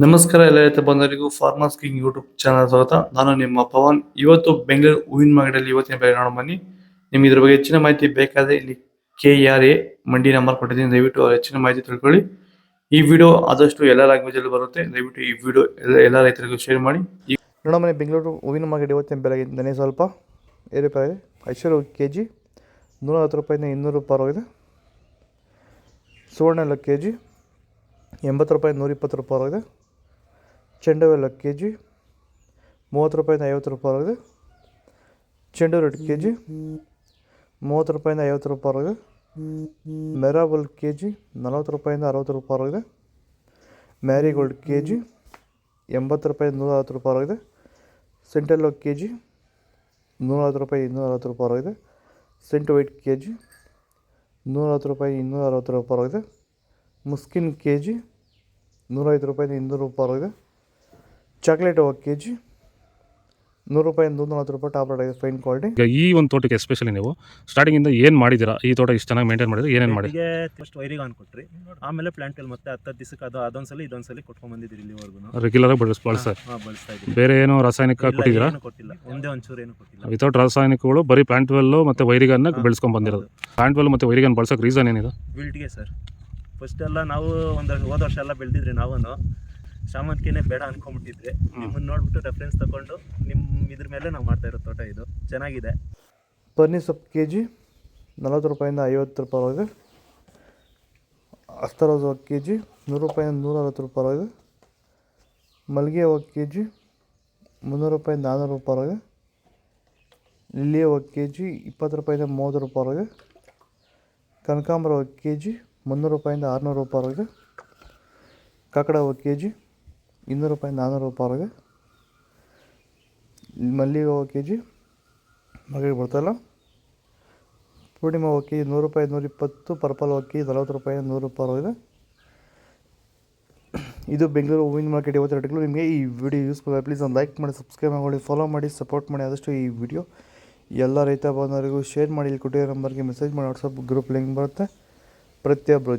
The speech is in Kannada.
ನಮಸ್ಕಾರ ಎಲ್ಲ ರೈತ ಬಂಧುಗಳಿಗೂ ಫಾರ್ಮರ್ಸ್ ಕಿಂಗ್ ಯೂಟ್ಯೂಬ್ ಚಾನಲ್ ಸ್ವಾಗತ. ನಾನು ನಿಮ್ಮ ಪವನ್. ಇವತ್ತು ಬೆಂಗಳೂರು ಹೂವಿನ ಮಾರ್ಕೆಟಲ್ಲಿ ಇವತ್ತಿನ ಬೆಲೆ ನೋಡೋಣ ಬನ್ನಿ. ನಿಮ್ಗೆ ಇದ್ರ ಬಗ್ಗೆ ಹೆಚ್ಚಿನ ಮಾಹಿತಿ ಬೇಕಾದ್ರೆ ಇಲ್ಲಿ KRA ಮಂಡಿ ನಂಬರ್ ಕೊಟ್ಟಿದ್ದೀನಿ, ದಯವಿಟ್ಟು ಹೆಚ್ಚಿನ ಮಾಹಿತಿ ತಿಳ್ಕೊಳ್ಳಿ. ಈ ವಿಡಿಯೋ ಆದಷ್ಟು ಎಲ್ಲ ಲ್ಯಾಂಗ್ವೇಜ್ ಅಲ್ಲಿ ಬರುತ್ತೆ, ದಯವಿಟ್ಟು ಈ ವಿಡಿಯೋ ಎಲ್ಲ ರೈತರಿಗೂ ಶೇರ್ ಮಾಡಿ. ನೋಡೋಣ ಬನ್ನಿ, ಬೆಂಗಳೂರು ಹೂವಿನ ಮಾರ್ಕೆಟ್ ಇವತ್ತಿನ ಬೆಲೆಗಿಂತಲೇ ಸ್ವಲ್ಪ ಏರುಪೇರಾಗಿದೆ. ಐಶ್ವರ್ಯ KG 110 ರೂಪಾಯಿಂದ 200 ರೂಪಾಯಿ ಆಗಿದೆ. ಸುವರ್ಣ ಎಲ್ಲ KG 80 ರೂಪಾಯಿ 120 ರೂಪಾಯಿ ಆಗಿದೆ. ಚೆಂಡುವೆಲ್ಲ KG 30 ರೂಪಾಯಿಂದ 50 ರೂಪಾಯಿ ಆಗಿದೆ. ಚೆಂಡು ರೆಡ್ KG 30 ರೂಪಾಯಿಂದ 50 ರೂಪಾಯಿ ಆಗಿದೆ. ಮೆರಾಬಲ್ KG 40 ರೂಪಾಯಿಂದ 60 ರೂಪಾಯಿ ಆಗಿದೆ. ಮ್ಯಾರಿಗೋಲ್ಡ್ KG 80 ರೂಪಾಯಿ 110 ರೂಪಾಯಿ ಆಗಿದೆ. ಸೆಂಟೆಲ್ಲೋ KG 110 ರೂಪಾಯಿ 260 ರೂಪಾಯಿ ಆಗಿದೆ. ಸೆಂಟ್ ವೈಟ್ KG 110 ರೂಪಾಯಿ 260 ರೂಪಾಯಿ ಆಗಿದೆ. ಮುಸ್ಕಿನ್ KG 105 ರೂಪಾಯಿಂದ 200 ರೂಪಾಯಿ ಆಗಿದೆ. ಚಾಕ್ಲೇಟ್ ಹೂವು KG 100 ರೂಪಾಯಿಂದ 140 ರೂಪಾಯಿ ಟಾಪ್ ರೇಟ್ ಆಗಿದೆ, ಫೈನ್ ಕ್ವಾಲಿಟಿ. ಈಗ ಈ ಒಂದು ತೋಟಕ್ಕೆ ಎಸ್ಪೆಷಲಿ ನೀವು ಸ್ಟಾರ್ಟಿಂಗಿಂದ ಏನು ಮಾಡಿದ್ದೀರಾ? ಈ ತೋಟ ಇಷ್ಟು ಚೆನ್ನಾಗಿ ಮೇಂಟೈನ್ ಮಾಡಿದ್ರೆ ಏನೇನು ಮಾಡಿ? ಫಸ್ಟ್ ವೈರಿಗೆ ಕೊಟ್ರಿ, ಆಮೇಲೆ ಪ್ಲಾಂಟ್ ಮತ್ತೆ 10 ದಿವಸಕ್ಕೆ ಅದೊಂದ್ಸಲಿ ಇದೊಂದ್ಸಲಿ ಕೊಟ್ಕೊಂಡ್ ಬಂದಿದ್ದೀರಿ ಇಲ್ಲಿವರೆಗೂ. ರೆಗ್ಯುಲರ್ ಆಗಿ ಬಳಸ್ತಾ ಇದ್ದೀವಿ. ಬೇರೆ ಏನೋ ರಾಸಾಯನಿಕ ಕೊಟ್ಟಿದ್ದೀರಾ? ಕೊಟ್ಟಿಲ್ಲ, ಒಂದೇ ಒಂಚೂರು ಏನು ಕೊಟ್ಟಿಲ್ಲ. ವಿತೌಟ್ ರಾಸಾಯನಿಕಗಳು ಬರೀ ಪ್ಲಾಂಟ್ ವೆಲ್ಲು ಮತ್ತು ವೈರಿಗನ್ನ ಬೆಳೆಸ್ಕೊಂಡು ಬಂದಿರೋದು. ಪ್ಲಾಂಟ್ ವೆಲ್ ಮತ್ತು ವೈರಿಗನ್ ಬಳಸೋಕೆ ರೀಸನ್ ಏನಿದೆ? ವಿಲ್ಟ್ಗೆ ಸರ್. ಫಸ್ಟ್ ಎಲ್ಲ ನಾವು ಹೋದ ವರ್ಷ ಎಲ್ಲ ಬೆಳೆದಿದ್ರಿ, ನಾವು ಶಾಮಂತಿಗೆನೇ ಬೇಡ ಅನ್ಕೊಂಡ್ಬಿಟ್ಟಿದ್ರಿ. ನಿಮ್ಮನ್ನು ನೋಡ್ಬಿಟ್ಟು ರೆಫರೆನ್ಸ್ ತಗೊಂಡು ಇದ್ರ ಮೇಲೆ ನಾವು ಮಾಡ್ತಾ ಇರೋ ತೋಟ ಇದು ಚೆನ್ನಾಗಿದೆ. ಪನ್ನೀರ್ ಸೊಪ್ಪು KG 40 ರೂಪಾಯಿಂದ 50 ರೂಪಾಯಿ ಆಗಿದೆ. ಅಸ್ತರೋಸ್ ಹೂವು KG 100 ರೂಪಾಯಿಂದ 160 ರೂಪಾಯಿ ಆಗಿದೆ. ಮಲ್ಲಿಗೆ ಹೂವು KG 300 ರೂಪಾಯಿಂದ 400 ರೂಪಾಯಿ ಆಗಿದೆ. ಲಿಲ್ಲಿ ಹೂವು KG 20 ರೂಪಾಯಿಂದ 30 ರೂಪಾಯಿ ಆಗಿದೆ. ಕನಕಾಂಬರ ಹೂವು KG 300 ರೂಪಾಯಿಂದ 600 ರೂಪಾಯಿ ಆಗಿದೆ. ಕಾಕಡ ಹೂವು KG 200 ರೂಪಾಯಿಂದ 400 ರೂಪಾಯಿ ಆಗಿದೆ. ಮಲ್ಲಿಗೆ ಹೂವು KG ಮಗಳಿಗೆ ಬರ್ತಾಯಿಲ್ಲ. ಪೂರ್ಣಿಮಾ ಹೂವು KG 100 ರೂಪಾಯಿ 120. ಪರ್ಪಲ್ ಹೂವು KG 40 ರೂಪಾಯಿಂದ 100 ರೂಪಾಯಿ ಆಗಿದೆ. ಇದು ಬೆಂಗಳೂರು ಹೂವಿನ ಮಾರ್ಕೆಟ್ ಇವತ್ತು ರೇಟ್ಗಳು. ನಿಮಗೆ ಈ ವಿಡಿಯೋ ಯೂಸ್ಫುಲ್ ಆಗಿ ಪ್ಲೀಸ್ ಒಂದು ಲೈಕ್ ಮಾಡಿ, ಸಬ್ಸ್ಕ್ರೈಬ್ ಮಾಡಿ, ಫಾಲೋ ಮಾಡಿ, ಸಪೋರ್ಟ್ ಮಾಡಿ. ಆದಷ್ಟು ಈ ವಿಡಿಯೋ ಎಲ್ಲ ರೈತ ಬಂದವರಿಗೂ ಶೇರ್ ಮಾಡಿ. ಇಲ್ಲಿ ಕೊಟ್ಟಿರೋ ನಂಬರ್ಗೆ ಮೆಸೇಜ್ ಮಾಡಿ, ವಾಟ್ಸಪ್ ಗ್ರೂಪ್ ಲಿಂಕ್ ಬರುತ್ತೆ. ಪ್ರತಿಯೊಬ್ಬರು